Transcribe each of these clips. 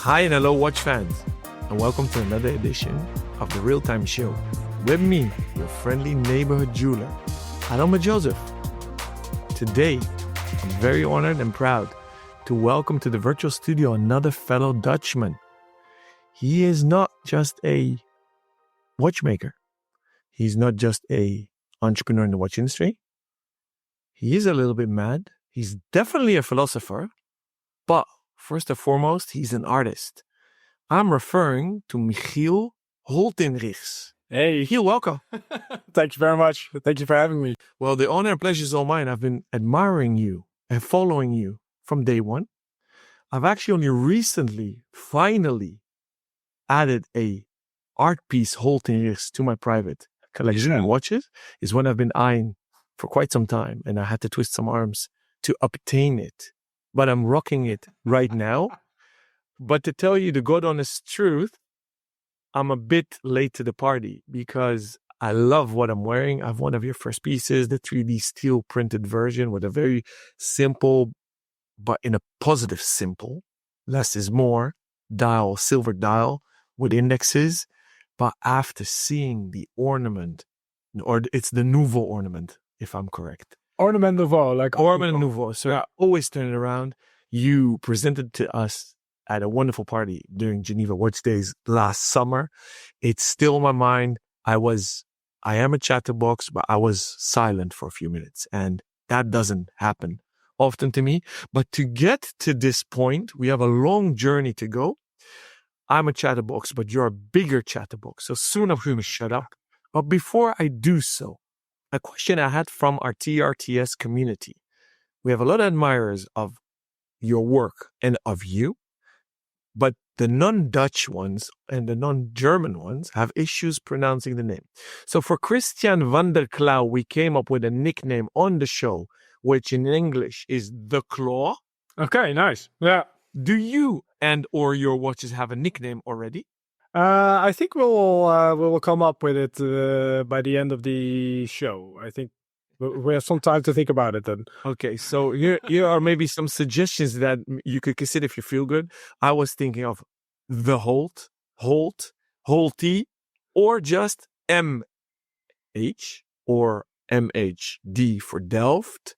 Hi and hello, watch fans, and welcome to another edition of the Real Time Show. With me, your friendly neighborhood jeweler, Aloma Joseph. Today, I'm very honored and proud to welcome to the virtual studio another fellow Dutchman. He is not just a watchmaker. He's not just a entrepreneur in the watch industry. He is a little bit mad. He's definitely a philosopher, but first and foremost, he's an artist. I'm referring to Michiel Holthinrichs. Hey. Michiel, welcome. Thank you very much. Thank you for having me. Well, the honor and pleasure is all mine. I've been admiring you and following you from day one. I've actually only recently, finally, added a art piece Holthinrichs to my private collection of watches. Is one I've been eyeing for quite some time, and I had to twist some arms to obtain it. But I'm rocking it right now. But to tell you the God honest truth, I'm a bit late to the party because I love what I'm wearing. I have one of your first pieces, the 3D steel printed version with a very simple, but in a positive simple, less is more, dial, silver dial with indexes. But after seeing the ornament, or it's the Nouveau ornament, if I'm correct. Ornament Nouveau. Ornament Nouveau. So I always turn it around. You presented to us at a wonderful party during Geneva Watch Days last summer. It's still in my mind. I am a chatterbox, but I was silent for a few minutes. And that doesn't happen often to me. But to get to this point, we have a long journey to go. I'm a chatterbox, but you're a bigger chatterbox. So soon I'm going to shut up. But before I do so, a question I had from our TRTS community. We have a lot of admirers of your work and of you, but the non-Dutch ones and the non-German ones have issues pronouncing the name. So for Christian van der Klauw, we came up with a nickname on the show, which in English is The Claw. Okay, nice. Yeah. Do you and or your watches have a nickname already? I think we'll come up with it by the end of the show. I think we have some time to think about it then. Okay, so here are maybe some suggestions that you could consider if you feel good. I was thinking of the Holt, Holty, or just MH or MHD for Delft.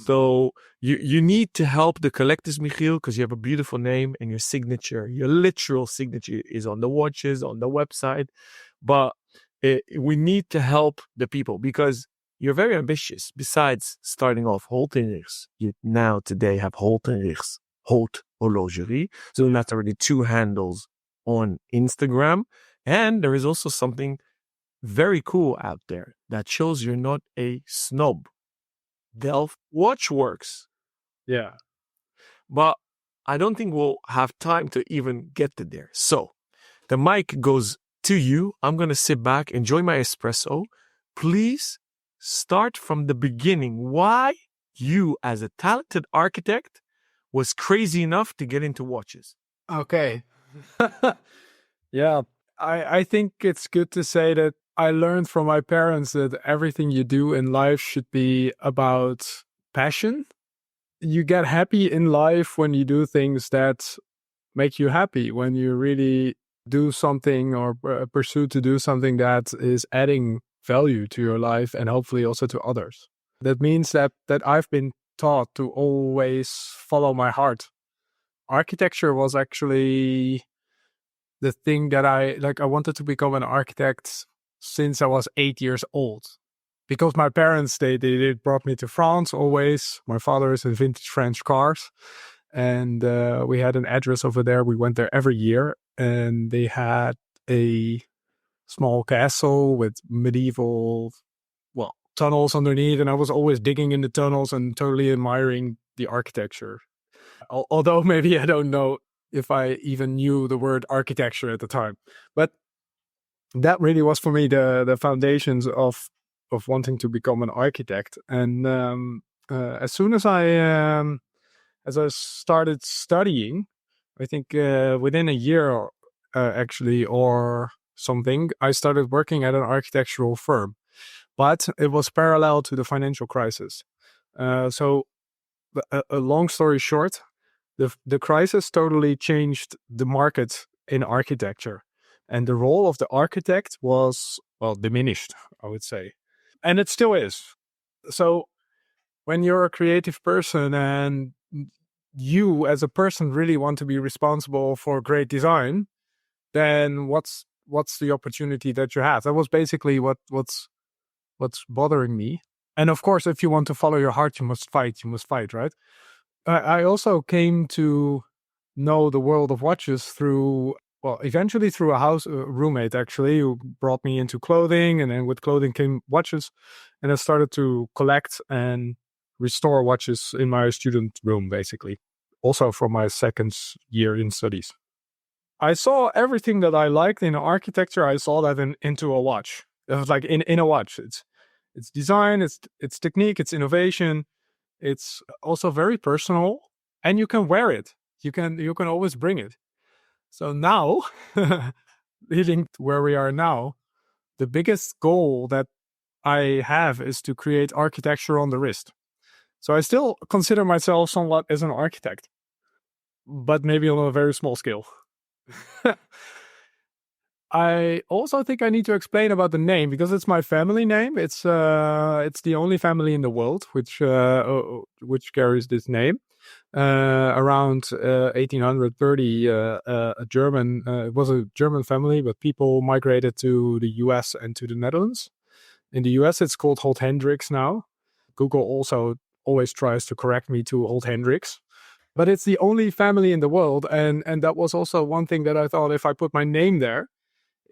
So you need to help the collectors, Michiel, because you have a beautiful name and your signature, your literal signature is on the watches, on the website. But we need to help the people because you're very ambitious. Besides starting off Holthinrichs, you now today have Holthinrichs, Haute Horlogerie. So that's already 2 handles on Instagram. And there is also something very cool out there that shows you're not a snob. Delft Watchworks. Yeah. But I don't think we'll have time to even get to there. So the mic goes to you. I'm going to sit back, enjoy my espresso. Please start from the beginning. Why you, as a talented architect, was crazy enough to get into watches. Okay. Yeah. I think it's good to say that I learned from my parents that everything you do in life should be about passion. You get happy in life when you do things that make you happy, when you really do something or pursue to do something that is adding value to your life and hopefully also to others. That means that I've been taught to always follow my heart. Architecture was actually the thing that I wanted to become an architect since I was 8 years old. Because my parents, they brought me to France always. My father is in vintage French cars. And we had an address over there. We went there every year. And they had a small castle with medieval, tunnels underneath. And I was always digging in the tunnels and totally admiring the architecture. Although maybe I don't know if I even knew the word architecture at the time. But that really was for me the foundations of wanting to become an architect. And as soon as I started studying, I think within a year actually or something, I started working at an architectural firm. But it was parallel to the financial crisis. So a long story short, The crisis totally changed the market in architecture, and the role of the architect was, well, diminished, I would say, and it still is. So when you're a creative person and you as a person really want to be responsible for great design, then what's the opportunity that you have? That was basically what's bothering me. And of course, if you want to follow your heart, you must fight, right? I also came to know the world of watches through, well, eventually through a roommate, actually, who brought me into clothing. And then with clothing came watches. And I started to collect and restore watches in my student room, basically. Also from my second year in studies. I saw everything that I liked in architecture. I saw that into a watch. It was like in a watch. It's design, it's technique, it's innovation. It's also very personal, and you can wear it. You can always bring it. So now, leading to where we are now, the biggest goal that I have is to create architecture on the wrist. So I still consider myself somewhat as an architect, but maybe on a very small scale. I also think I need to explain about the name, because it's my family name. It's the only family in the world which carries this name. Around 1830, a German, it was a German family, but people migrated to the US and to the Netherlands. In the US, it's called Holthinrichs now. Google also always tries to correct me to Holthinrichs. But it's the only family in the world, and that was also one thing that I thought, if I put my name there,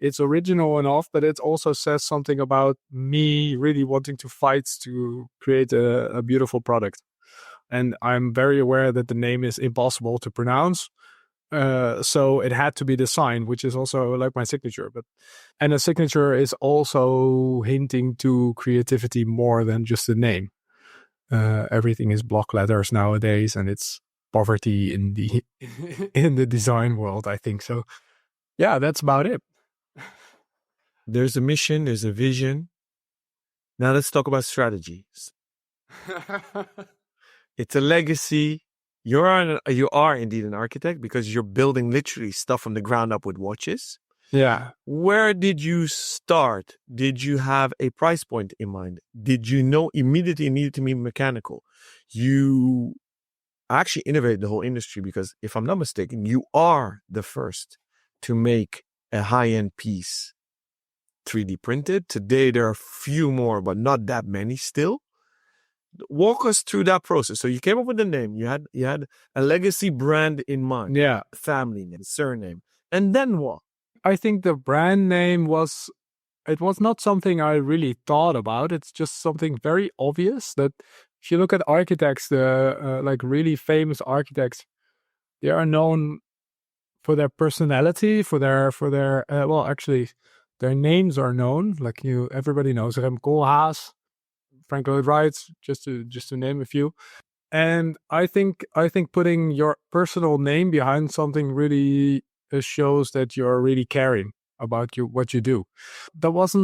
it's original enough, but it also says something about me really wanting to fight to create a beautiful product. And I'm very aware that the name is impossible to pronounce. So it had to be the sign, which is also like my signature. And a signature is also hinting to creativity more than just a name. Everything is block letters nowadays, and it's poverty in the in the design world, I think. So yeah, that's about it. There's a mission, there's a vision. Now let's talk about strategies. It's a legacy. You are indeed an architect, because you're building literally stuff from the ground up with watches. Yeah. Where did you start? Did you have a price point in mind? Did you know immediately it needed to be mechanical? You actually innovated the whole industry, because if I'm not mistaken, you are the first to make a high-end piece 3D printed. Today, there are few more, but not that many still. Walk us through that process. So you came up with the name. You had a legacy brand in mind. Yeah. Family name, surname. And then what? I think the brand name was not something I really thought about. It's just something very obvious that if you look at architects, the like really famous architects, they are known for their personality, for their well, actually, their names are known. Like everybody knows Rem Koolhaas, Frank Lloyd Wright, just to name a few. And I think putting your personal name behind something really shows that you're really caring about what you do. That was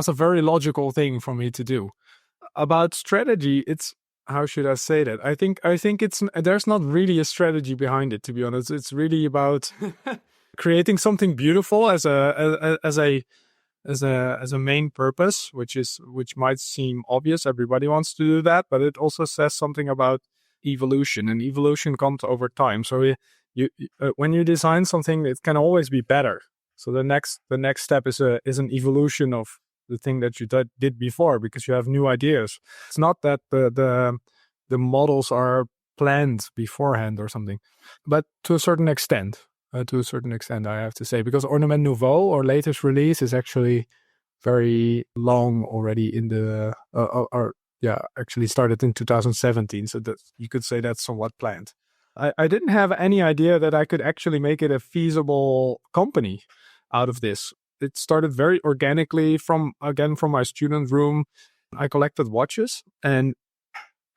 a very logical thing for me to do. About strategy, it's, how should I say that? I think there's not really a strategy behind it, to be honest. It's really about creating something beautiful as a main purpose, which might seem obvious. Everybody wants to do that, but it also says something about evolution, and evolution comes over time. So you when you design something, it can always be better. So the next step is an evolution of the thing that you did before, because you have new ideas. It's not that the models are planned beforehand or something, but to a certain extent. I have to say, because Ornement Nouveau, or latest release, is actually very long already in the, actually started in 2017. So that you could say that's somewhat planned. I didn't have any idea that I could actually make it a feasible company out of this. It started very organically from my student room. I collected watches and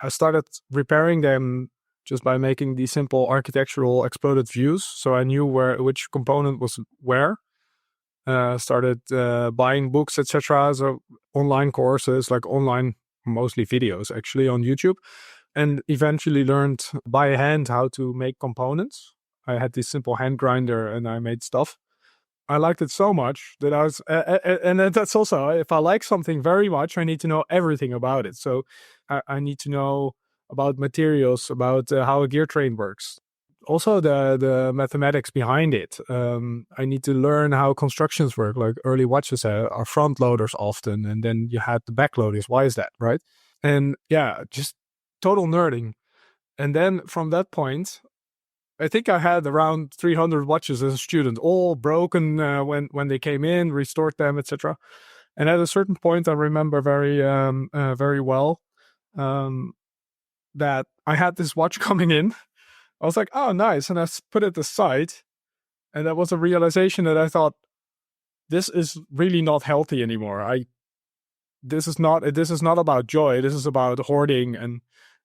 I started repairing them just by making these simple architectural exploded views. So I knew which component was where. Started buying books, etc. So online courses, like online, mostly videos actually on YouTube. and eventually learned by hand how to make components. I had this simple hand grinder and I made stuff. I liked it so much that I was, and that's also, if I like something very much, I need to know everything about it. So I need to know about materials, about how a gear train works. Also the mathematics behind it. I need to learn how constructions work. Like early watches are front loaders often, and then you had the back loaders. Why is that, right? And yeah, just total nerding. And then from that point, I think I had around 300 watches as a student, all broken when they came in, restored them, etc. And at a certain point, I remember very well that I had this watch coming in. I was like, oh, nice. And I put it aside. And that was a realization that I thought, this is really not healthy anymore. This is not about joy. This is about hoarding, and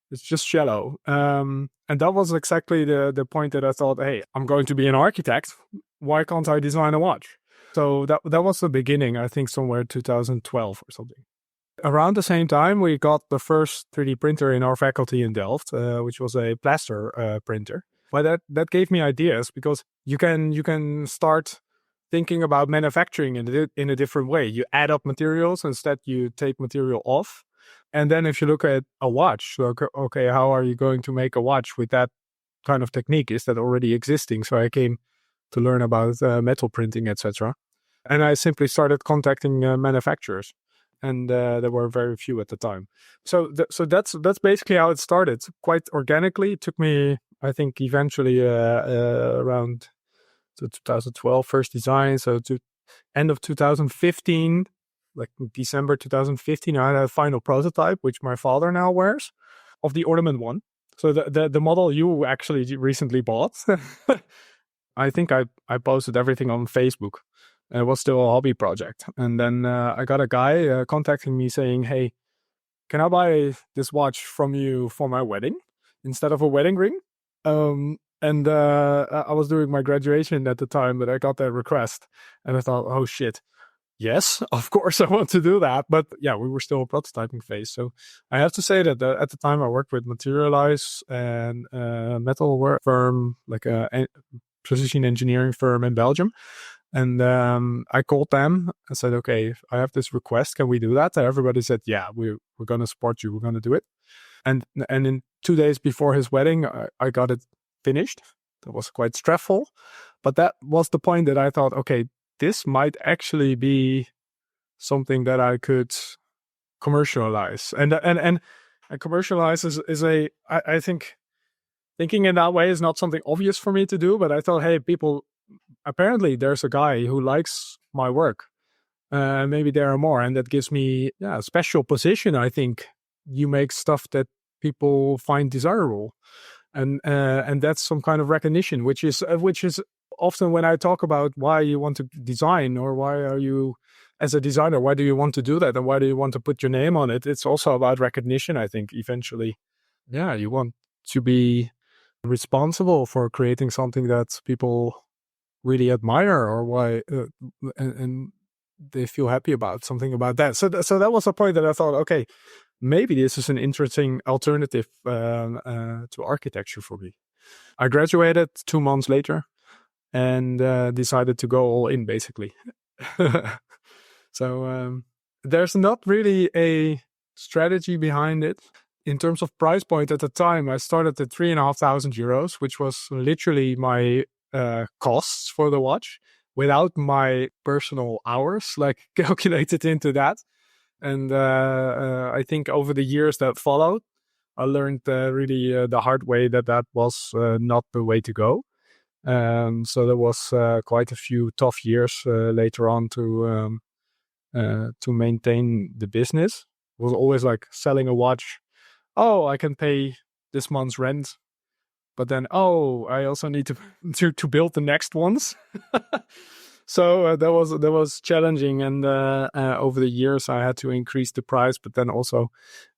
it's just shallow. And that was exactly the point that I thought, hey, I'm going to be an architect. Why can't I design a watch? So that was the beginning, I think somewhere 2012 or something. Around the same time, we got the first 3D printer in our faculty in Delft, which was a plaster printer. But that gave me ideas, because you can start thinking about manufacturing in a different way. You add up materials, instead you take material off. And then if you look at a watch, okay, how are you going to make a watch with that kind of technique? Is that already existing? So I came to learn about metal printing, etc. And I simply started contacting manufacturers. And there were very few at the time. So that's basically how it started. Quite organically. It took me, I think, eventually around 2012 first design. So to end of 2015, like December 2015, I had a final prototype, which my father now wears, of the Ornament 1. So the model you actually recently bought. I think I posted everything on Facebook. It was still a hobby project. And then I got a guy contacting me saying, hey, can I buy this watch from you for my wedding instead of a wedding ring? And I was doing my graduation at the time, but I got that request. And I thought, oh, shit. Yes, of course I want to do that. But yeah, we were still in prototyping phase. So I have to say that at the time I worked with Materialize and a metal work firm, like a precision engineering firm in Belgium. And I called them and said, okay, I have this request. Can we do that? And everybody said, yeah, we're going to support you. We're going to do it. And in 2 days before his wedding, I got it finished. That was quite stressful. But that was the point that I thought, okay, this might actually be something that I could commercialize. And commercialize is I think thinking in that way is not something obvious for me to do. But I thought, hey, people, apparently there's a guy who likes my work. Maybe there are more, and that gives me a special position. I think you make stuff that people find desirable, and that's some kind of recognition, which is often when I talk about why you want to design, or why are you as a designer, why do you want to do that, and why do you want to put your name on it? It's also about recognition. I think eventually, you want to be responsible for creating something that people really admire, or why and they feel happy about something about that. So that was a point that I thought, okay, maybe this is an interesting alternative to architecture for me. I graduated 2 months later and decided to go all in, basically. So there's not really a strategy behind it. In terms of price point at the time, I started at 3,500 euros, which was literally my costs for the watch without my personal hours, like calculated into that. And I think over the years that followed, I learned really the hard way that was not the way to go. So there was quite a few tough years later on to maintain the business. It was always like selling a watch. Oh, I can pay this month's rent, but then I also need to build the next ones. So that was challenging, and over the years I had to increase the price, but then also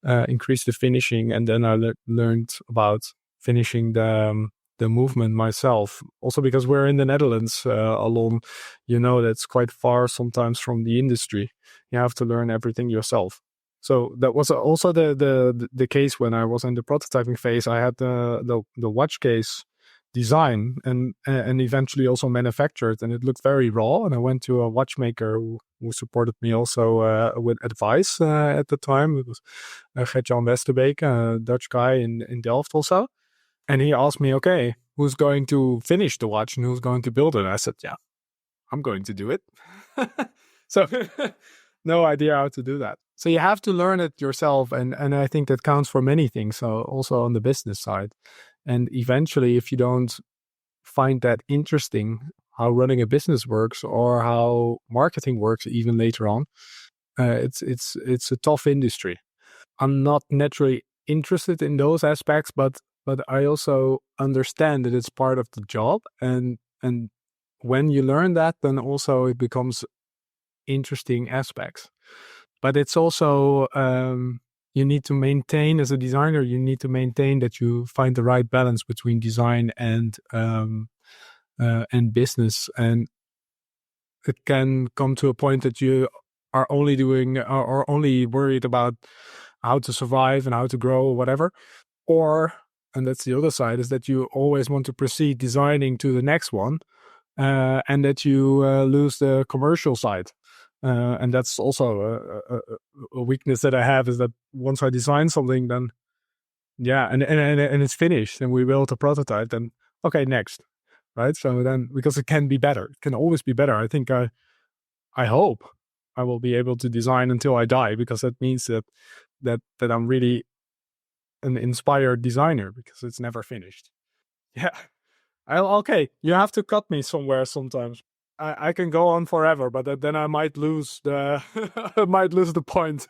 increase the finishing, and then I learned about finishing the movement myself. Also because we're in the Netherlands alone, that's quite far sometimes from the industry. You have to learn everything yourself. So that was also the case when I was in the prototyping phase. I had the watch case design and eventually also manufactured, and it looked very raw. And I went to a watchmaker who supported me also with advice at the time. It was Gert-Jan Westerbeek, a Dutch guy in Delft also. And he asked me, okay, who's going to finish the watch and who's going to build it? And I said, yeah, I'm going to do it. So no idea how to do that. So you have to learn it yourself. And I think that counts for many things. So also on the business side. And eventually, if you don't find that interesting, how running a business works or how marketing works, even later on, it's a tough industry. I'm not naturally interested in those aspects, but I also understand that it's part of the job. And when you learn that, then also it becomes interesting aspects. But it's also you need to maintain, as a designer, you need to maintain that you find the right balance between design and business. And it can come to a point that you are only doing or only worried about how to survive and how to grow or whatever. Or, and that's the other side, is that you always want to proceed designing to the next one, and that you lose the commercial side. And that's also a weakness that I have, is that once I design something, then and it's finished and we built a prototype, then okay, next, right? So then, because it can be better, it can always be better. I think I hope I will be able to design until I die, because that means that I'm really an inspired designer, because it's never finished. Yeah. Okay, you have to cut me somewhere sometimes. I can go on forever, but then I might lose the point.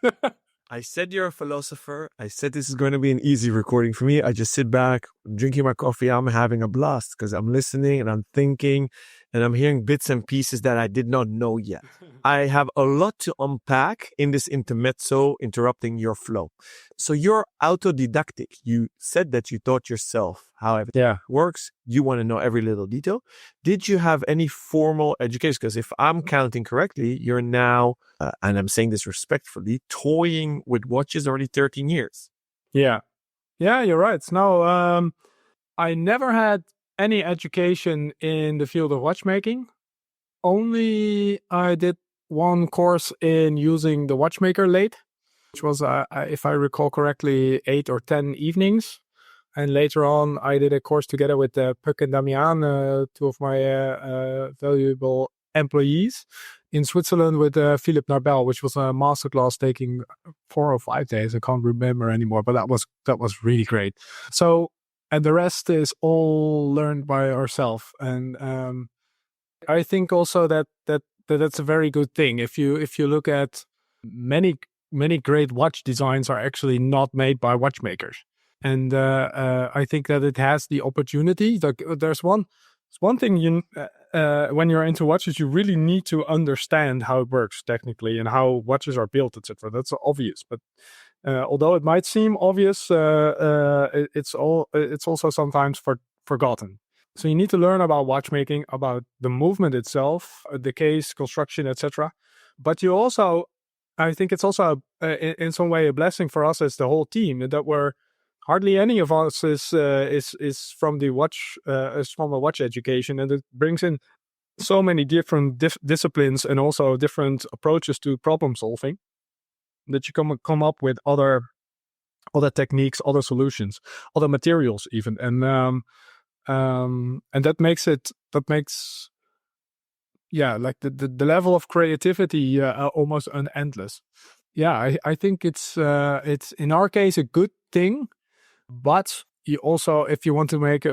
I said you're a philosopher. I said this is going to be an easy recording for me. I just sit back, drinking my coffee. I'm having a blast because I'm listening and I'm thinking and I'm hearing bits and pieces that I did not know yet. I have a lot to unpack in this intermezzo, interrupting your flow. So you're autodidactic. You said that you taught yourself how everything works. You want to know every little detail. Did you have any formal education? Because if I'm counting correctly, you're now, and I'm saying this respectfully, toying with watches already 13 years. Yeah, you're right. No, I never had any education in the field of watchmaking. Only I did one course in using the watchmaker lathe, which was, if I recall correctly, 8 or 10 evenings. And later on, I did a course together with Puck and Damian, two of my valuable employees, in Switzerland with Philip Narbel, which was a masterclass taking 4 or 5 days. I can't remember anymore, but that was really great. So, and the rest is all learned by ourselves. And I think also that's a very good thing. If you look at many great watch designs are actually not made by watchmakers. And I think that it has the opportunity. Like, there's one thing when you're into watches, you really need to understand how it works technically and how watches are built, etc. That's obvious, but although it might seem obvious, it's also sometimes forgotten. So you need to learn about watchmaking, about the movement itself, the case, construction, etc. But you also, I think it's also in some way a blessing for us as the whole team, that we're hardly any of us is from the watch, is from a watch education, and it brings in so many different disciplines and also different approaches to problem solving, that you come up with other techniques, other solutions, other materials even, and that makes like the level of creativity almost endless. I think it's in our case a good thing. But you also, if you want to make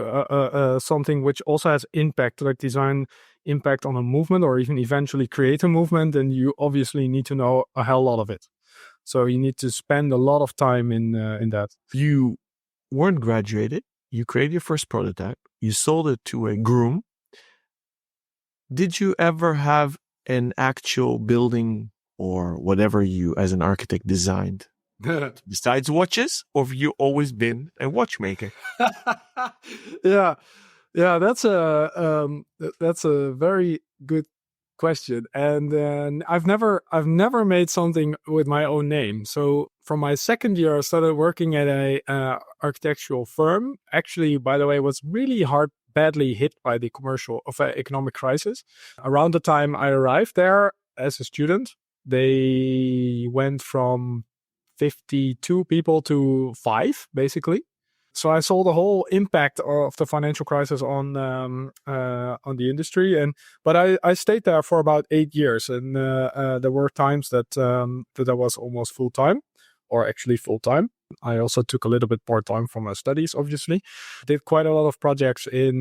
something which also has impact, like design impact on a movement, or even eventually create a movement, then you obviously need to know a hell lot of it. So you need to spend a lot of time in that. You weren't graduated. You created your first prototype. You sold it to a groom. Did you ever have an actual building or whatever you as an architect designed besides watches, or have you always been a watchmaker? Yeah, that's a very good question. And I've never made something with my own name. So from my second year, I started working at a architectural firm. Actually, by the way, was really badly hit by the economic crisis. Around the time I arrived there as a student, they went from 52 people to 5, basically. So I saw the whole impact of the financial crisis on the industry, but I stayed there for about 8 years, and there were times that I was almost full time, or actually full time. I also took a little bit part time from my studies, obviously. Did quite a lot of projects it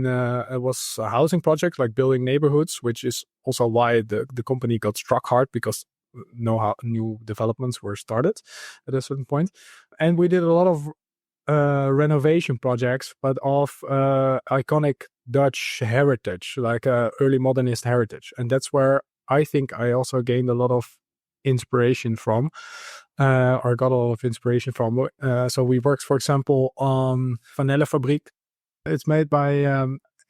was a housing project, like building neighborhoods, which is also why the company got struck hard, because no new developments were started at a certain point. And we did a lot of renovation projects, but of iconic Dutch heritage, like early modernist heritage. And that's where I think I also gained a lot of inspiration from, or got a lot of inspiration from. So we worked, for example, on Vanillefabriek. It's made by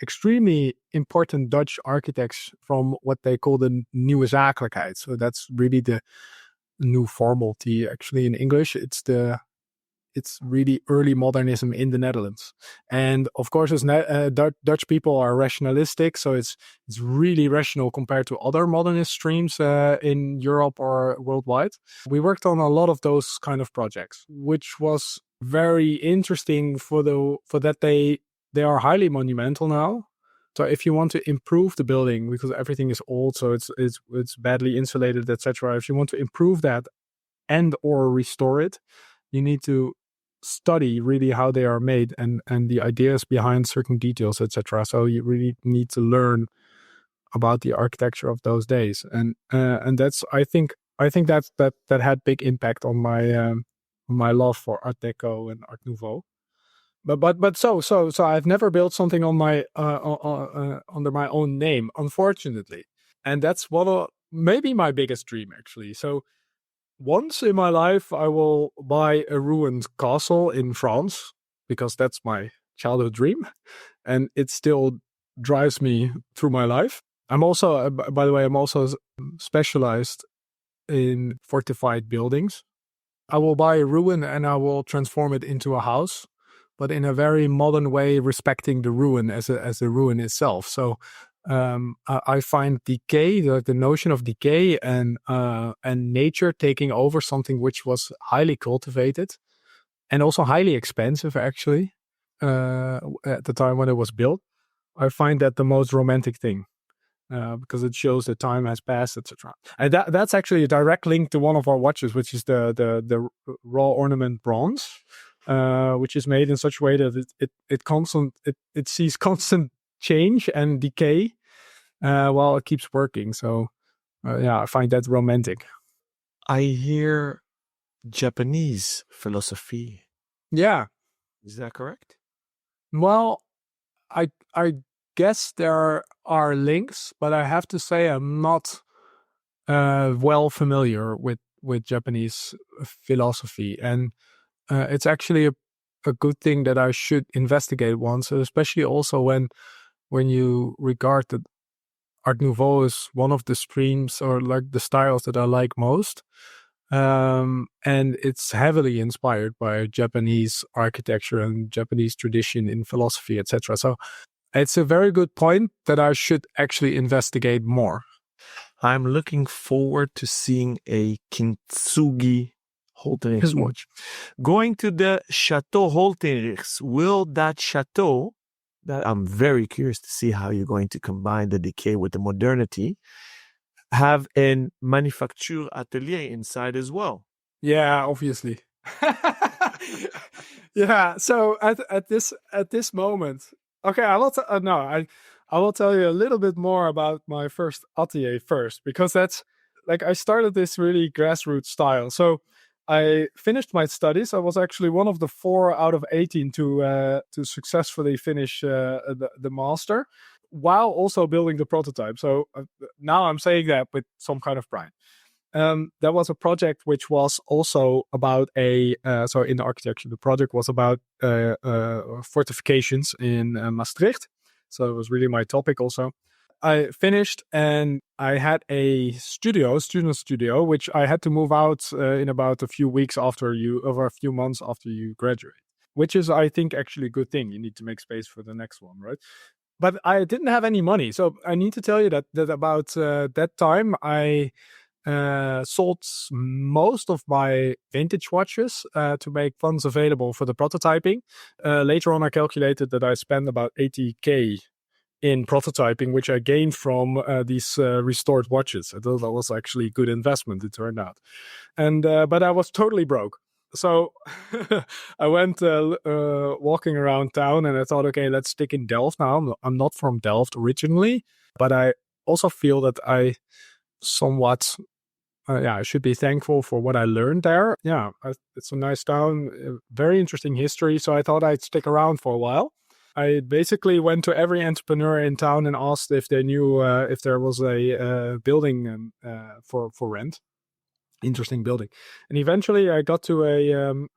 extremely important Dutch architects from what they call the nieuwe zakelijkheid. So that's really the new formality, actually, in English. It's really early modernism in the Netherlands. And of course, as Dutch people are rationalistic, so it's really rational compared to other modernist streams in Europe or worldwide. We worked on a lot of those kind of projects, which was very interesting for that they are highly monumental now. So if you want to improve the building, because everything is old, so it's badly insulated, etc. If you want to improve that and or restore it, you need to study really how they are made and the ideas behind certain details, etc. So you really need to learn about the architecture of those days, and that's I think that had big impact on my love for Art Deco and Art Nouveau. But so I've never built something on my under my own name, unfortunately, and that's maybe my biggest dream, actually. So once in my life, I will buy a ruined castle in France, because that's my childhood dream, and it still drives me through my life. I'm also, by the way, I'm also specialized in fortified buildings. I will buy a ruin and I will transform it into a house, but in a very modern way, respecting the ruin as a ruin itself. So I find decay, the notion of decay and nature taking over something which was highly cultivated and also highly expensive, actually, at the time when it was built. I find that the most romantic thing, because it shows that time has passed, etc. And that's actually a direct link to one of our watches, which is the raw ornament bronze, which is made in such a way that it sees constant change and decay while it keeps working. So I find that romantic. I hear Japanese philosophy. Yeah. Is that correct? Well, I guess there are links, but I have to say I'm not well familiar with Japanese philosophy, and it's actually a good thing that I should investigate once, especially also when you regard that Art Nouveau is one of the streams or like the styles that I like most. And it's heavily inspired by Japanese architecture and Japanese tradition in philosophy, etc. So it's a very good point that I should actually investigate more. I'm looking forward to seeing a Kintsugi Holthinrichs watch. Going to the Chateau Holthinrichs, will that chateau, that I'm very curious to see how you're going to combine the decay with the modernity, have a manufacture atelier inside as well? Yeah, obviously. Yeah. So at this moment, okay, I will tell you a little bit more about my first atelier first, because that's like I started this really grassroots style. So I finished my studies. I was actually one of the 4 out of 18 to successfully finish the master, while also building the prototype. So now I'm saying that with some kind of pride. There was a project which was also about so in architecture, the project was about fortifications in Maastricht. So it was really my topic also. I finished and I had a student studio, which I had to move out in about a few weeks over a few months after you graduate, which is, I think, actually a good thing. You need to make space for the next one, right? But I didn't have any money. So I need to tell you that about that time, I sold most of my vintage watches to make funds available for the prototyping. Later on, I calculated that I spent about 80K in prototyping, which I gained from these restored watches. I thought that was actually a good investment, it turned out. And but I was totally broke. So I went walking around town and I thought, okay, let's stick in Delft now. I'm not from Delft originally, but I also feel that I somewhat I should be thankful for what I learned there. Yeah, it's a nice town, very interesting history. So I thought I'd stick around for a while. I basically went to every entrepreneur in town and asked if they knew if there was a building for rent. Interesting building. And eventually I got to a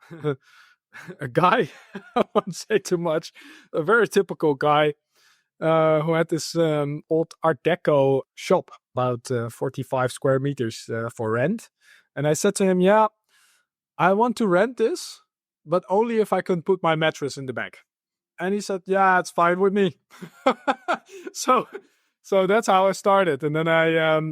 guy, I won't say too much, a very typical guy who had this old Art Deco shop, about 45 square meters for rent. And I said to him, yeah, I want to rent this, but only if I can put my mattress in the back. And he said, yeah, it's fine with me. So that's how I started. And then I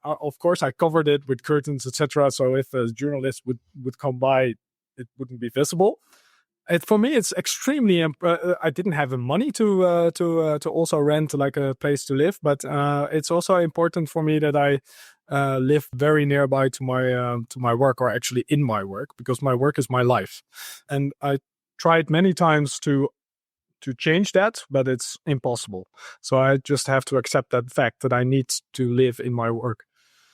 of course, I covered it with curtains, etc. So if a journalist would come by, it wouldn't be visible. For me, it's extremely. I didn't have the money to also rent like a place to live, but it's also important for me that I live very nearby to my work, or actually in my work, because my work is my life. And I tried many times to change that, but it's impossible. So I just have to accept that fact that I need to live in my work.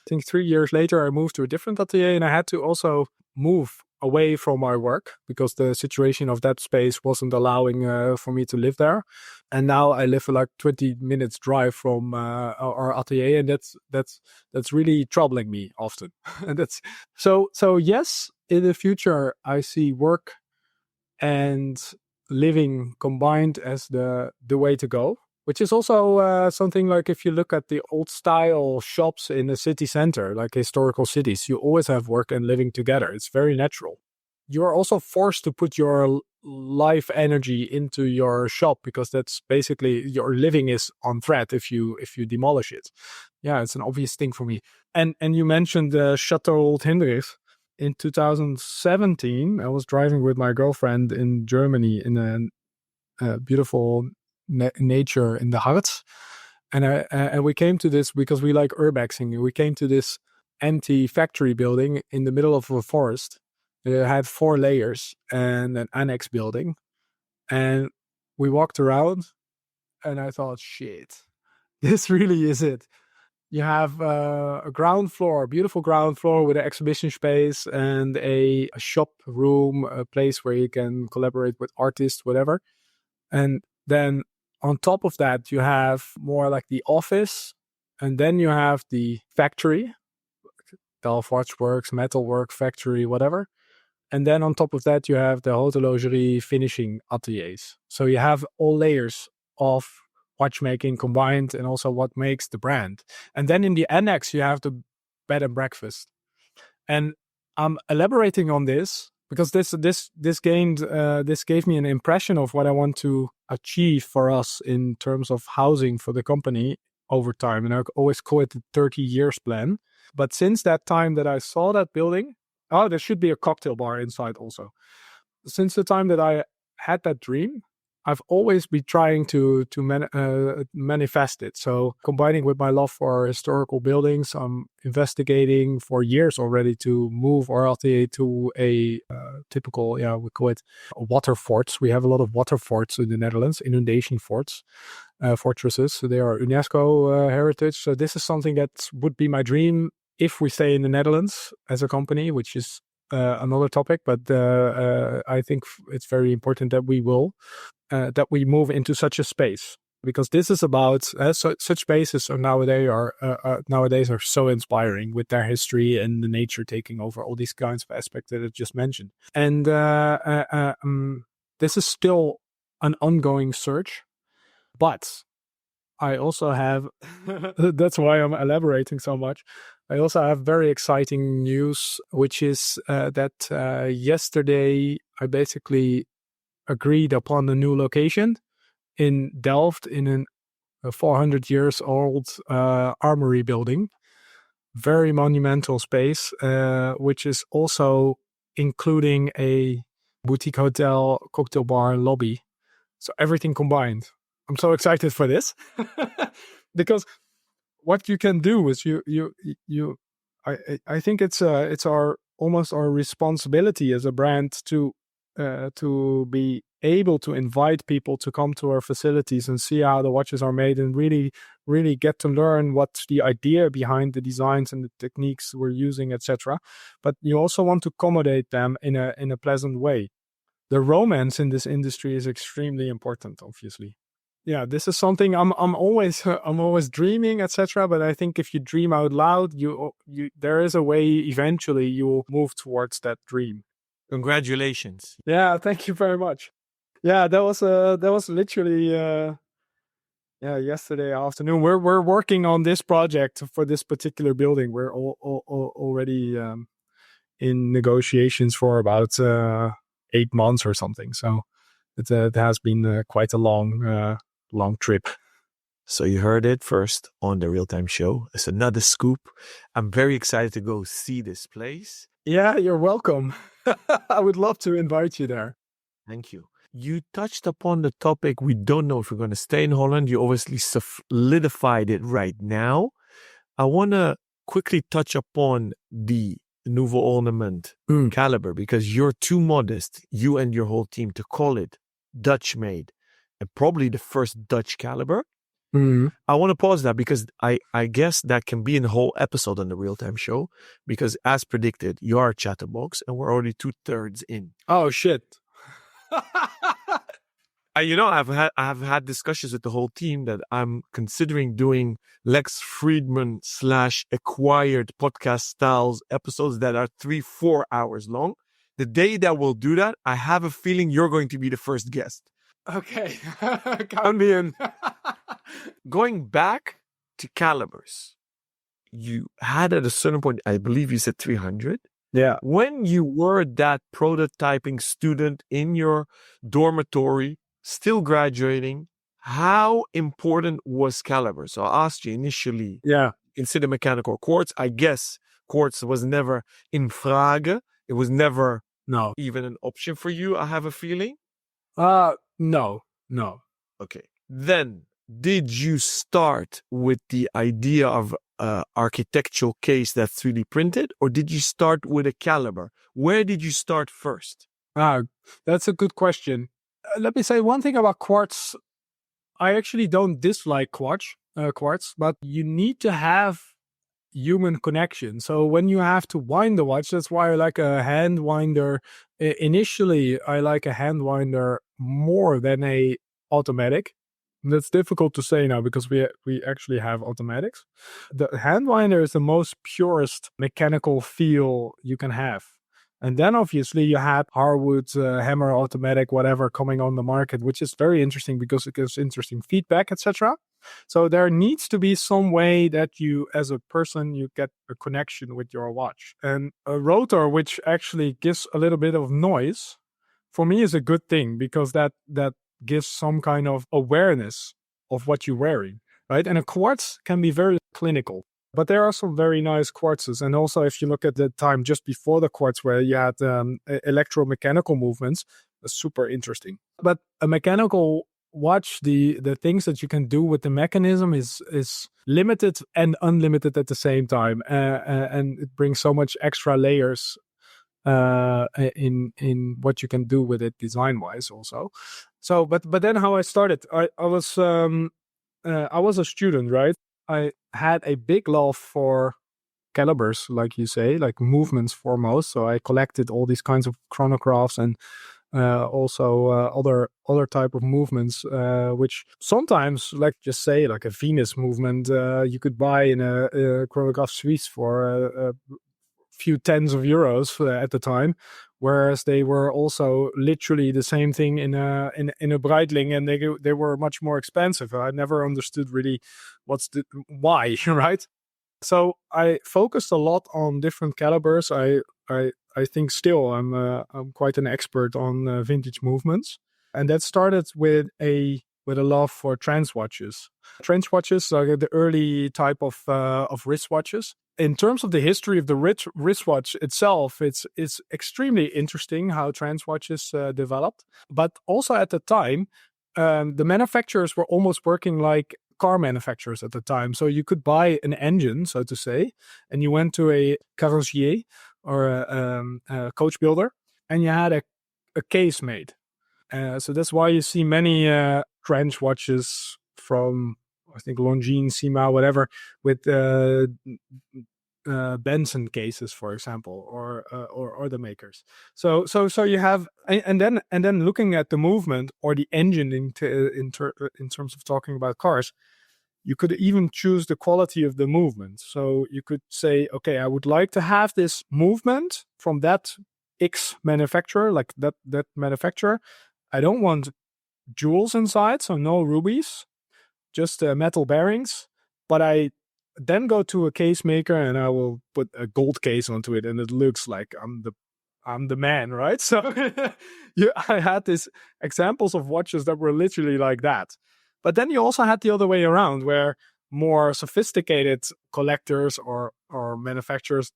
I think 3 years later, I moved to a different atelier, and I had to also move away from my work because the situation of that space wasn't allowing for me to live there. And now I live like 20 minutes drive from our atelier, and that's really troubling me often. And that's so yes, in the future I see work and living combined as the way to go, which is also something like if you look at the old style shops in the city center, like historical cities, you always have work and living together. It's very natural. You're also forced to put your life energy into your shop because that's basically your living is on threat if you demolish it. Yeah, it's an obvious thing for me. And you mentioned Chateau Holthinrichs. In 2017, I was driving with my girlfriend in Germany in a beautiful nature in the Harz. And we came to this because we like urbexing. We came to this empty factory building in the middle of a forest. It had 4 layers and an annex building. And we walked around and I thought, shit, this really is it. You have a ground floor, beautiful ground floor with an exhibition space and a shop room, a place where you can collaborate with artists, whatever. And then on top of that, you have more like the office. And then you have the factory, Delft Watchworks, Metalwork Factory, whatever. And then on top of that, you have the horlogerie finishing ateliers. So you have all layers of watchmaking combined and also what makes the brand. And then in the annex, you have the bed and breakfast. And I'm elaborating on this because this gave me an impression of what I want to achieve for us in terms of housing for the company over time. And I always call it the 30 years plan. But since that time that I saw that building, there should be a cocktail bar inside also. Since the time that I had that dream, I've always been trying to manifest it. So combining with my love for historical buildings, I'm investigating for years already to move our atelier to a typical, we call it water forts. We have a lot of water forts in the Netherlands, inundation forts, fortresses. So they are UNESCO heritage. So this is something that would be my dream if we stay in the Netherlands as a company, which is another topic. But I think it's very important that we that we move into such a space, because this is about such spaces nowadays are so inspiring with their history and the nature taking over all these kinds of aspects that I just mentioned. And this is still an ongoing search, but I also have, that's why I'm elaborating so much. I also have very exciting news, which is that yesterday I basically agreed upon a new location in Delft in a 400 years old armory building. Very monumental space, which is also including a boutique hotel, cocktail bar, lobby. So everything combined. I'm so excited for this because what you can do is you I think it's our almost our responsibility as a brand to be able to invite people to come to our facilities and see how the watches are made and really get to learn what's the idea behind the designs and the techniques we're using, etc. But you also want to accommodate them in a pleasant way. The romance in this industry is extremely important, obviously. Yeah, this is something I'm always dreaming, etc. But I think if you dream out loud, you there is a way eventually you will move towards that dream. Congratulations. Yeah, thank you very much. Yeah, that was literally yesterday afternoon. We're working on this project for this particular building. We're already in negotiations for about 8 months or something. So it has been quite a long trip. So you heard it first on the Real Time Show. It's another scoop. I'm very excited to go see this place. Yeah, you're welcome. I would love to invite you there. Thank you. You touched upon the topic. We don't know if we're going to stay in Holland. You obviously solidified it right now. I want to quickly touch upon the Nouveau Ornament caliber because you're too modest, you and your whole team, to call it Dutch made and probably the first Dutch caliber. I want to pause that because I guess that can be in a whole episode on the Real Time Show because as predicted, you are a chatterbox and we're already 2/3 in. Oh, shit. I've had discussions with the whole team that I'm considering doing Lex Friedman / acquired podcast styles episodes that are 3-4 hours long. The day that we'll do that, I have a feeling you're going to be the first guest. Okay. Count me in. Going back to calibers, you had at a certain point, I believe you said 300. Yeah. When you were that prototyping student in your dormitory, still graduating, how important was caliber? So I asked you initially, consider mechanical quartz. I guess quartz was never in Frage. It was never even an option for you, I have a feeling. No. Okay. Then, did you start with the idea of architectural case that's 3D printed, or did you start with a caliber? Where did you start first? That's a good question. Let me say one thing about quartz. I actually don't dislike quartz, but you need to have human connection. So when you have to wind the watch, that's why I like a hand winder. Initially, I like a hand winder more than a automatic. That's difficult to say now because we actually have automatics. The hand winder is the most purest mechanical feel you can have. And then obviously you have Harwood, Hammer automatic, whatever coming on the market, which is very interesting because it gives interesting feedback, etc. So there needs to be some way that you, as a person, you get a connection with your watch. And a rotor, which actually gives a little bit of noise, for me is a good thing because that gives some kind of awareness of what you're wearing, right? And a quartz can be very clinical. But there are some very nice quartzes. And also, if you look at the time just before the quartz where you had electromechanical movements, super interesting. But a mechanical watch, the things that you can do with the mechanism is limited and unlimited at the same time. And it brings so much extra layers in what you can do with it design-wise also. So, but then how I started, I was a student, right? I had a big love for calibers, like you say, like movements foremost. So I collected all these kinds of chronographs and also other type of movements, which sometimes, like just say, like a Venus movement, you could buy in a chronograph Suisse for few tens of euros at the time, whereas they were also literally the same thing in a Breitling, and they were much more expensive. I never understood really why, right? So I focused a lot on different calibers. I think still I'm quite an expert on vintage movements, and that started with a love for trench watches. Trench watches are the early type of wristwatches. In terms of the history of the wristwatch itself, it's extremely interesting how trench watches developed. But also at the time, the manufacturers were almost working like car manufacturers at the time. So you could buy an engine, so to say, and you went to a carrossier or a coach builder, and you had a case made. So that's why you see many trench watches from, I think, Longines, Sima, whatever, with Benson cases, for example, or other makers. So you have, and then looking at the movement or the engine in terms of talking about cars, you could even choose the quality of the movement. So you could say, okay, I would like to have this movement from that X manufacturer, like that manufacturer. I don't want jewels inside, so no rubies, just metal bearings. But I then go to a case maker and I will put a gold case onto it, and it looks like I'm the man, right? So I had these examples of watches that were literally like that. But then you also had the other way around, where more sophisticated collectors or manufacturers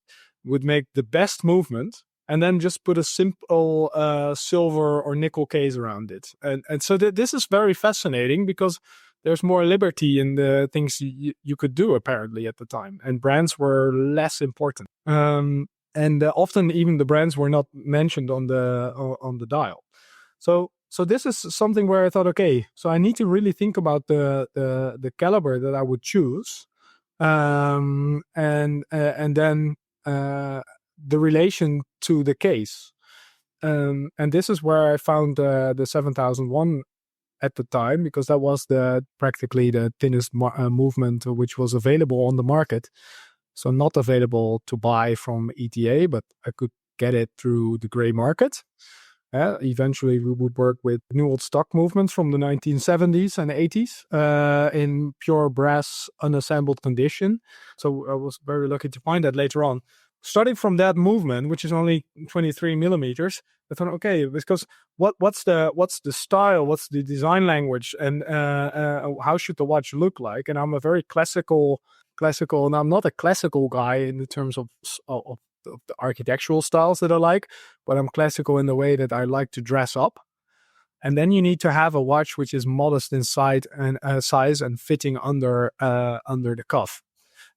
would make the best movement and then just put a simple silver or nickel case around it. And so this is very fascinating because there's more liberty in the things you could do, apparently, at the time. And brands were less important. And often even the brands were not mentioned on the dial. So this is something where I thought, okay, so I need to really think about the caliber that I would choose, and then the relation to the case. And this is where I found the 7001 at the time, because that was practically the thinnest movement which was available on the market. So not available to buy from ETA, but I could get it through the gray market. Eventually, we would work with new old stock movements from the 1970s and 80s in pure brass unassembled condition. So I was very lucky to find that later on. Starting from that movement, which is only 23 millimeters, I thought, okay, because what's the style, what's the design language, and how should the watch look like? And I'm a very classical, and I'm not a classical guy in the terms of the architectural styles that I like, but I'm classical in the way that I like to dress up. And then you need to have a watch which is modest in size and fitting under the cuff.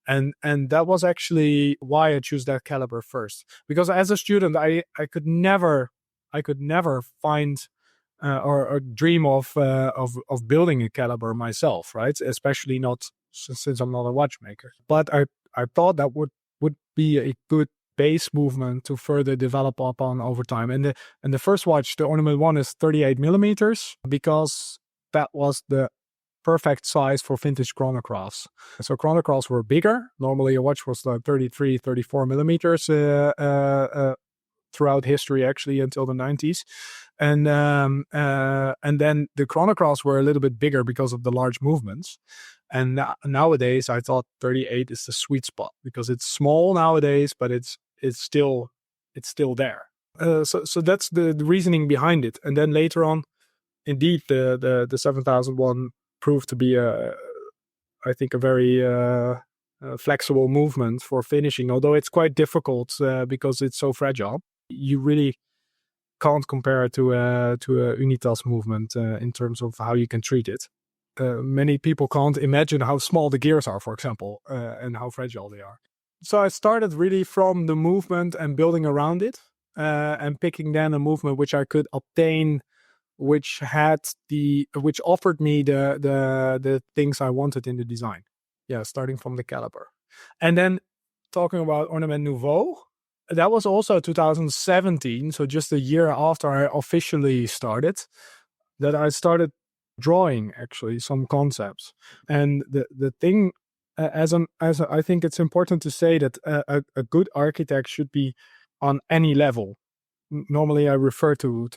And that was actually why I chose that caliber first. Because as a student, I could never find or dream of building a caliber myself, right? Especially not since I'm not a watchmaker. But I thought that would be a good base movement to further develop upon over time. And the first watch, the Ornament 1, is 38 millimeters because that was the perfect size for vintage chronographs. So chronographs were bigger. Normally a watch was like 33, 34 millimeters throughout history, actually, until the 90s. And then the chronographs were a little bit bigger because of the large movements. And nowadays, I thought 38 is the sweet spot because it's small nowadays, but it's still there. So that's the reasoning behind it. And then later on, indeed, the 7001 proved to be I think a very flexible movement for finishing. Although it's quite difficult because it's so fragile, you really can't compare it to a Unitas movement in terms of how you can treat it. Many people can't imagine how small the gears are, for example, and how fragile they are. So I started really from the movement and building around it, and picking then a movement which I could obtain, which offered me the things I wanted in the design. Yeah, starting from the caliber. And then talking about Ornament Nouveau, that was also 2017, so just a year after I officially started, that I started drawing actually some concepts. And the thing I think it's important to say that a good architect should be on any level. Normally, I refer to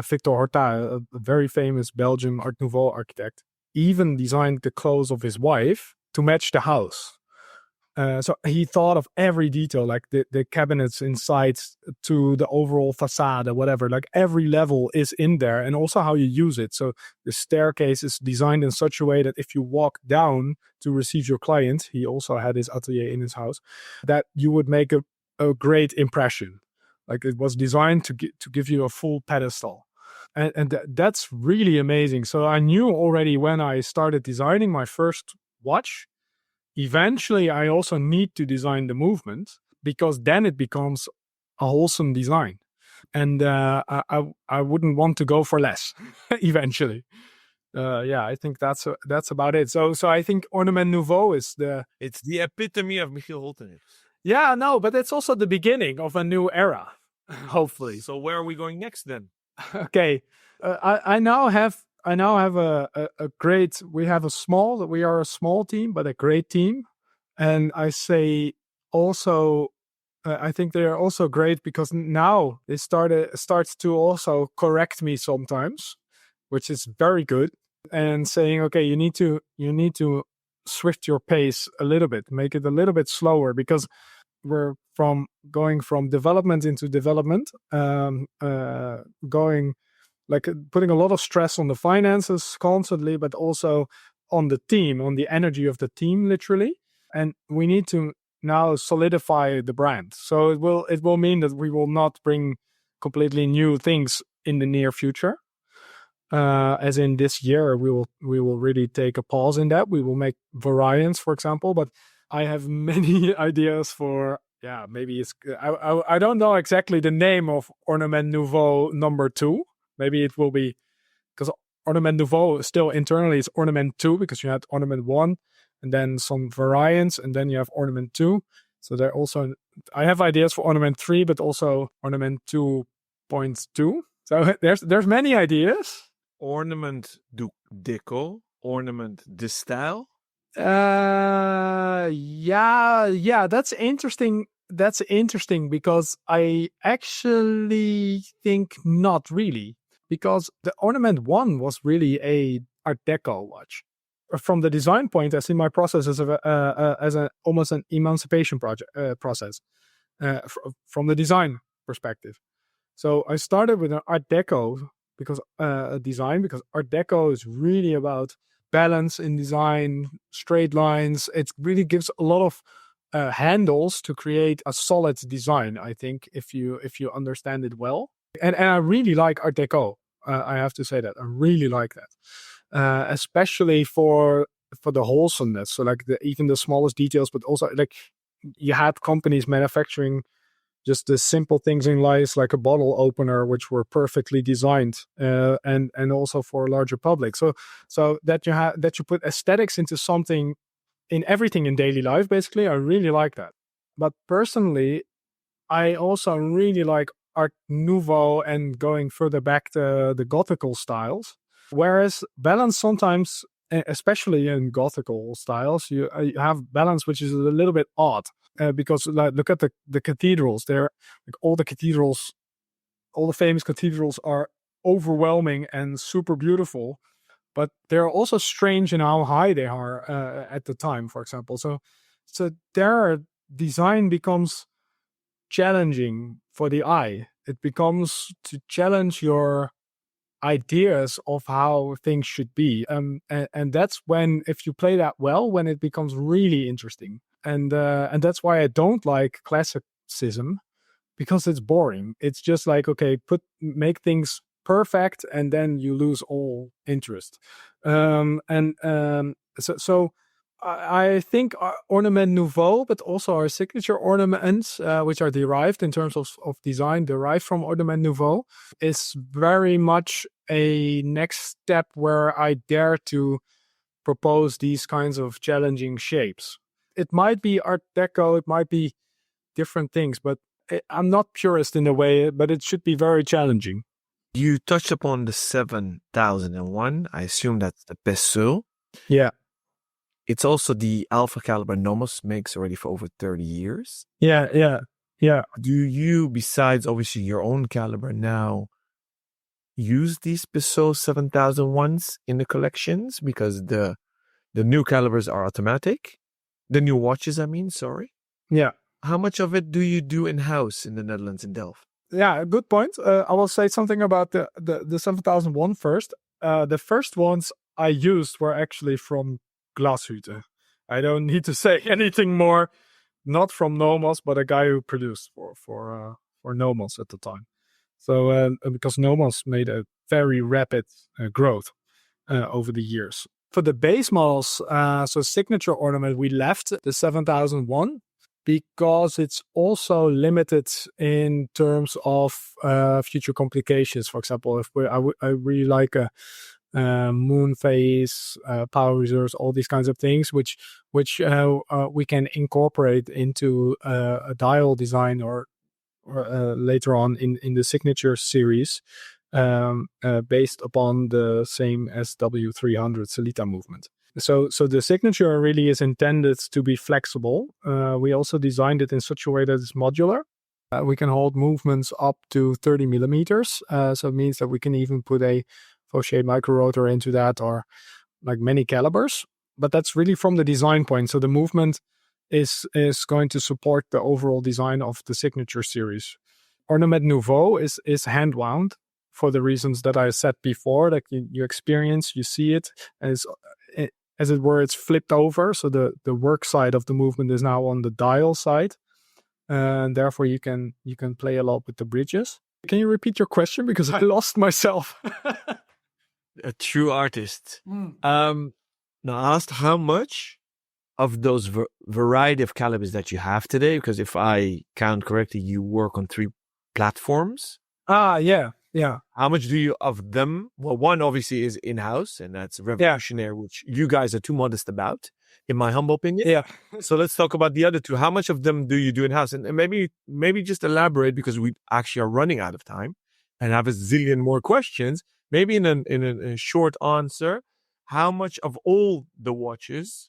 Victor Horta, a very famous Belgian Art Nouveau architect. Even designed the clothes of his wife to match the house. So he thought of every detail, like the cabinets inside to the overall facade, whatever. Like every level is in there, and also how you use it. So the staircase is designed in such a way that if you walk down to receive your client, he also had his atelier in his house, that you would make a great impression. Like it was designed to give you a full pedestal. And that's really amazing. So I knew already when I started designing my first watch, eventually I also need to design the movement, because then it becomes a wholesome design. And I wouldn't want to go for less eventually. I think that's about it. So I think Ornement Nouveau is it's the epitome of Michiel Holthinrichs. Yeah, no, but it's also the beginning of a new era, hopefully. So where are we going next then? Okay, I now have a great. We are a small team, but a great team, and I say also, I think they are also great because now they starts to also correct me sometimes, which is very good, and saying, okay, you need to swift your pace a little bit, make it a little bit slower, because we're going from development into development, going like putting a lot of stress on the finances constantly, but also on the team, on the energy of the team, literally. And we need to now solidify the brand. So it will mean that we will not bring completely new things in the near future. As in this year, we will really take a pause in that. We will make variants, for example, but I have many ideas for, maybe it's, I don't know exactly the name of Ornement Nouveau number 2. Maybe it will be, because Ornement Nouveau still internally is Ornement 2, because you had Ornement 1 and then some variants, and then you have Ornement 2. So there also, I have ideas for Ornement 3, but also Ornement 2.2. So there's many ideas. Ornement du déco, Ornement de style. Yeah, that's interesting. That's interesting, because I actually think not really, because the Ornement 1 was really a Art Deco watch. From the design point, I see my process as almost an emancipation process from the design perspective. So I started with an Art Deco design, because Art Deco is really about balance in design, straight lines. It really gives a lot of handles to create a solid design, I think, if you understand it well. And I really like Art Deco. I have to say that I really like that, especially for the wholesomeness. So like even the smallest details, but also like you had companies manufacturing just the simple things in life, like a bottle opener, which were perfectly designed, and also for a larger public. So that you put aesthetics into something, in everything in daily life, basically. I really like that. But personally, I also really like Art Nouveau and going further back to the Gothical styles. Whereas balance sometimes, especially in Gothical styles, you have balance which is a little bit odd. Because like, look at the cathedrals. They're like all the famous cathedrals are overwhelming and super beautiful, but they're also strange in how high they are at the time, for example. So their design becomes challenging for the eye. It becomes to challenge your ideas of how things should be. And that's when, if you play that well, when it becomes really interesting. And that's why I don't like classicism, because it's boring. It's just like, okay, make things perfect, and then you lose all interest. So I think our Ornement Nouveau, but also our signature ornaments, which are derived in terms of design, derived from Ornement Nouveau, is very much a next step where I dare to propose these kinds of challenging shapes. It might be Art Deco, it might be different things, but I'm not purist in a way, but it should be very challenging. You touched upon the 7001. I assume that's the Pessoa. Yeah. it's also the alpha caliber Nomos makes already for over 30 years. Yeah. Do you, besides obviously your own caliber now, use these Bissot 7001s in the collections? Because the new calibers are automatic. The new watches, I mean, sorry. Yeah. How much of it do you do in-house in the Netherlands, in Delft? Yeah, good point. I will say something about the 7001 first. The first ones I used were actually from Glashütte. I don't need to say anything more. Not from Nomos, but a guy who produced for Nomos at the time. So because Nomos made a very rapid growth over the years. For the base models, so signature ornament, we left the 7001 because it's also limited in terms of future complications. For example, if I really like a moon phase, power reserves, all these kinds of things, which we can incorporate into a dial design or later on in the signature series, based upon the same SW300 Celita movement. So the signature really is intended to be flexible. We also designed it in such a way that it's modular. We can hold movements up to 30 millimeters. So it means that we can even put a Fauché micro rotor into that, or like many calibers. But that's really from the design point. So the movement is going to support the overall design of the signature series. Ornament Nouveau is hand wound for the reasons that I said before, that you experience, you see it, as it were, it's flipped over. So the work side of the movement is now on the dial side. And therefore you can play a lot with the bridges. Can you repeat your question? Because I lost myself. A true artist. Now I asked how much of those variety of calibers that you have today, because if I count correctly, you work on 3 platforms. Yeah. How much do you of them? Well, one obviously is in-house, and that's revolutionary, which you guys are too modest about, in my humble opinion. Yeah. So let's talk about the other 2. How much of them do you do in-house? And maybe just elaborate, because we actually are running out of time and have a zillion more questions. Maybe in a short answer, how much of all the watches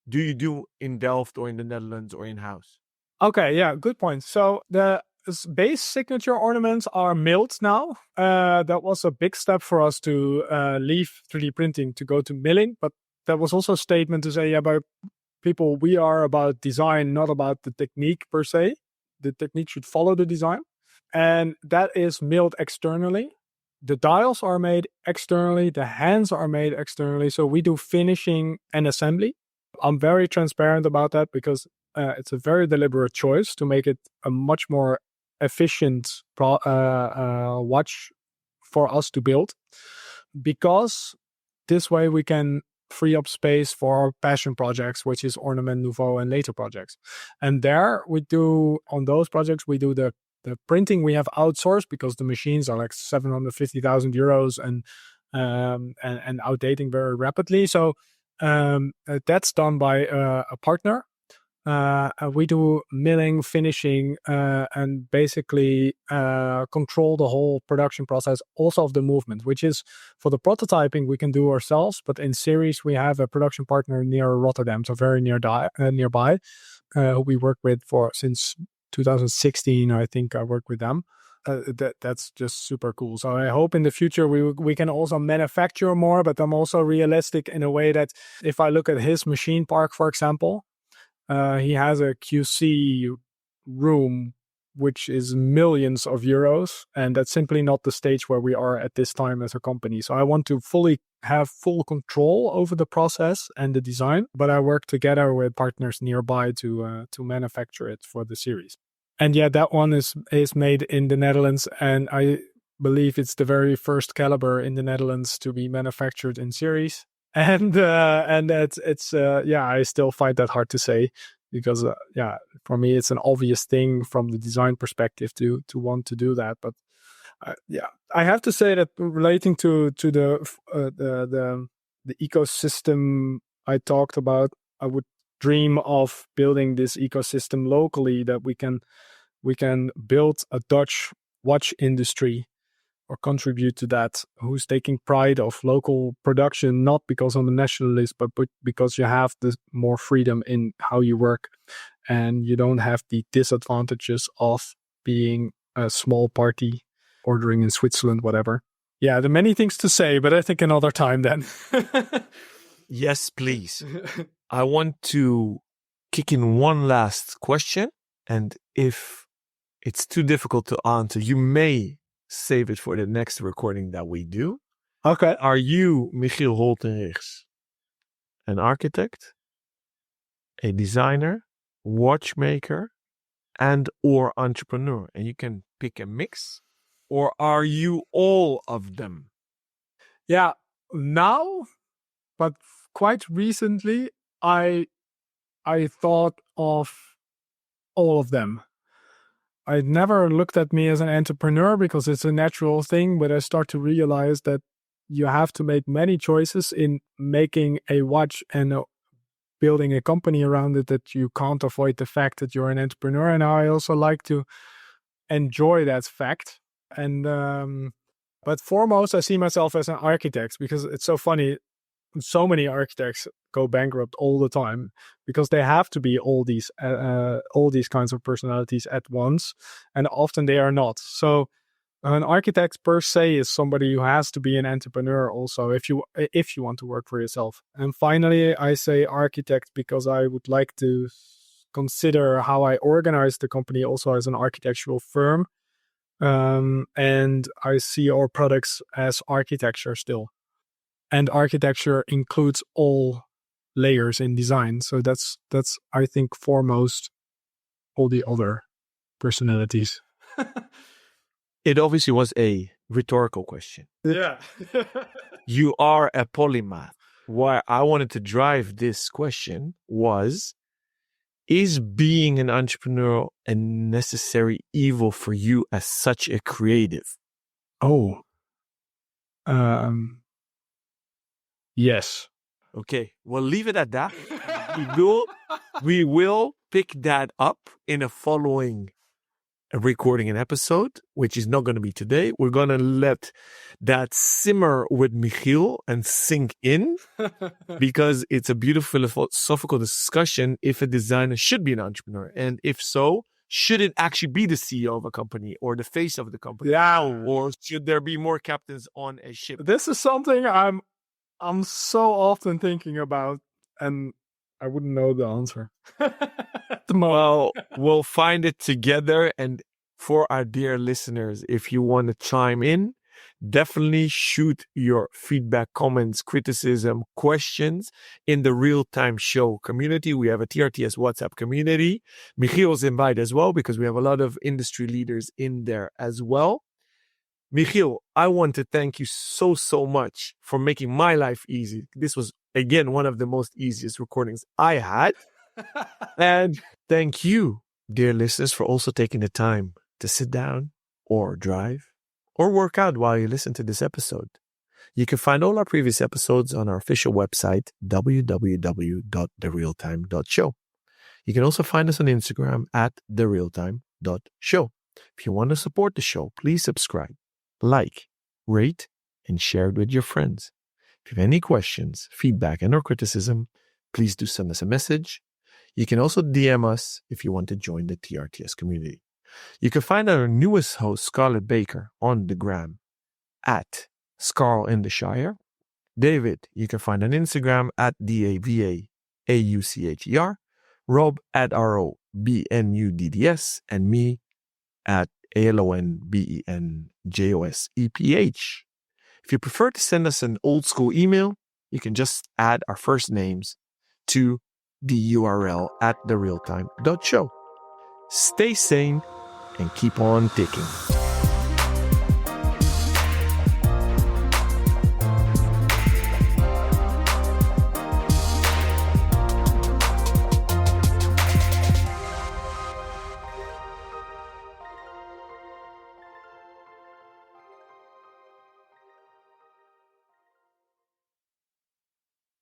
do you do in Delft or in the Netherlands or in-house? Okay, yeah, good point. So the base signature ornaments are milled now. That was a big step for us to leave 3D printing to go to milling. But that was also a statement to say, yeah, but people, we are about design, not about the technique per se. The technique should follow the design. And that is milled externally. The dials are made externally. The hands are made externally. So we do finishing and assembly. I'm very transparent about that because it's a very deliberate choice to make it a much more efficient watch for us to build, because this way we can free up space for our passion projects, which is Ornament Nouveau and later projects. And there we do, on those projects, we do the printing we have outsourced, because the machines are like 750,000 euros and outdating very rapidly. So that's done by a partner. We do milling, finishing, and basically control the whole production process, also of the movement, which is, for the prototyping we can do ourselves, but in series we have a production partner near Rotterdam, so very nearby, who we work with since 2016. I think I work with them. That's just super cool. So I hope in the future we can also manufacture more, but I'm also realistic in a way that if I look at his machine park, for example, he has a QC room which is millions of euros, and that's simply not the stage where we are at this time as a company. So I want to have full control over the process and the design, but I work together with partners nearby to manufacture it for the series. And yeah, that one is made in the Netherlands, and I believe it's the very first caliber in the Netherlands to be manufactured in series. And it's I still find that hard to say, because for me it's an obvious thing from the design perspective to want to do that. But I have to say that relating to the ecosystem I talked about, I would dream of building this ecosystem locally, that we can build a Dutch watch industry or contribute to that, who's taking pride of local production, not because I'm a nationalist, but because you have the more freedom in how you work and you don't have the disadvantages of being a small party ordering in Switzerland, whatever. Yeah, there are many things to say, but I think another time then. Yes, please. I want to kick in one last question. And if it's too difficult to answer, you may save it for the next recording that we do. Okay. Are you, Michiel Holthinrichs, an architect, a designer, watchmaker, and or entrepreneur? And you can pick a mix. Or are you all of them? Yeah, now, but quite recently, I thought of all of them. I never looked at me as an entrepreneur because it's a natural thing, but I start to realize that you have to make many choices in making a watch and building a company around it, that you can't avoid the fact that you're an entrepreneur. And I also like to enjoy that fact. And but foremost, I see myself as an architect, because it's so funny. So many architects go bankrupt all the time because they have to be all these kinds of personalities at once, and often they are not. So an architect per se is somebody who has to be an entrepreneur also, if you want to work for yourself. And finally, I say architect because I would like to consider how I organize the company also as an architectural firm, and I see our products as architecture still. And architecture includes all layers in design. So that's I think foremost all the other personalities. It obviously was a rhetorical question. Yeah. You are a polymath. Why I wanted to drive this question was, is being an entrepreneur a necessary evil for you as such a creative? Oh. Yes. Okay, we'll leave it at that. We will pick that up in a following recording an episode, which is not going to be today. We're going to let that simmer with Michiel and sink in, because it's a beautiful philosophical discussion if a designer should be an entrepreneur. And if so, should it actually be the CEO of a company or the face of the company? Yeah. Or should there be more captains on a ship? This is something I'm so often thinking about, and I wouldn't know the answer. Well, we'll find it together. And for our dear listeners, if you want to chime in, definitely shoot your feedback, comments, criticism, questions in the real-time show community. We have a TRTS WhatsApp community. Michiel's invited as well, because we have a lot of industry leaders in there as well. Michiel, I want to thank you so much for making my life easy. This was, again, one of the most easiest recordings I had. And thank you, dear listeners, for also taking the time to sit down or drive or work out while you listen to this episode. You can find all our previous episodes on our official website, www.therealtime.show. You can also find us on Instagram at therealtime.show. If you want to support the show, please subscribe, like, rate, and share it with your friends. If you have any questions, feedback, and or criticism, please do send us a message. You can also DM us if you want to join the TRTS community. You can find our newest host, Scarlett Baker, on the gram at Scarl in the Shire. David, you can find on Instagram at DAVAAUCHER. Rob at ROBNUDDS. And me at ALONBENJOSEPH. If you prefer to send us an old school email, you can just add our first names to the URL at therealtime.show. Stay sane and keep on ticking.